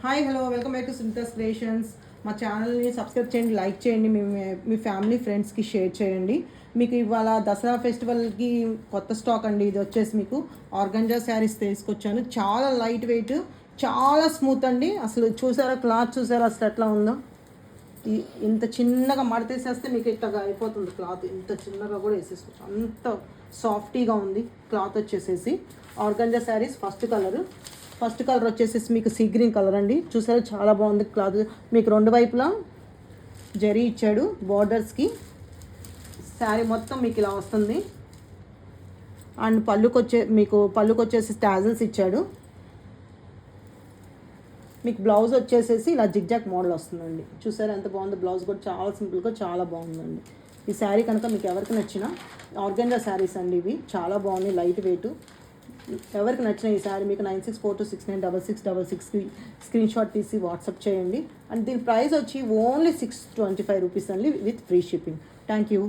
Hi hello welcome back to సింథస్ creations. మా ఛానల్ని సబ్స్క్రైబ్ చేయండి, లైక్ చేయండి, మీ ఫ్యామిలీ ఫ్రెండ్స్కి షేర్ చేయండి. మీకు ఇవాళ దసరా ఫెస్టివల్కి కొత్త స్టాక్ అండి. ఇది వచ్చేసి మీకు ఆర్గంజా శారీస్ తీసుకొచ్చాను. చాలా లైట్ వెయిట్, చాలా స్మూత్ అండి. అసలు చూసారా క్లాత్, చూసారా అసలు ఎట్లా ఉందో. ఇంత చిన్నగా మడతేసేస్తే మీకు ఇట్లాగా అయిపోతుంది క్లాత్. ఇంత చిన్నగా కూడా వేసేసుకోవచ్చు, అంత సాఫ్టీగా ఉంది క్లాత్. వచ్చేసేసి ఆర్గంజా శారీస్ ఫస్ట్ కలర్ వచ్చేసేసి మీకు సీ గ్రీన్ కలర్ అండి. చూసారా చాలా బాగుంది క్లాత్. మీకు రెండు వైపులా జరీ ఇచ్చాడు బార్డర్స్కి. శారీ మొత్తం మీకు ఇలా వస్తుంది. అండ్ పళ్ళుకి వచ్చేసి టాజల్స్ ఇచ్చాడు. మీకు బ్లౌజ్ వచ్చేసేసి ఇలా జిగ్జాక్ మోడల్ వస్తుందండి. చూసారా ఎంత బాగుంది. బ్లౌజ్ కూడా చాలా సింపుల్గా చాలా బాగుందండి. ఈ శారీ కనుక మీకు ఎవరికి నచ్చినా, ఆర్గంజా శారీస్ అండి ఇవి, చాలా బాగున్నాయి, లైట్ వెయిట్. ఎవరికి నచ్చిన ఈ శారీ మీకు 9642696666కి స్క్రీన్ షాట్ తీసి వాట్సాప్ చేయండి. అండ్ దీని ప్రైస్ వచ్చి ఓన్లీ 625 రూపీస్ అండి, with free shipping. Thank you.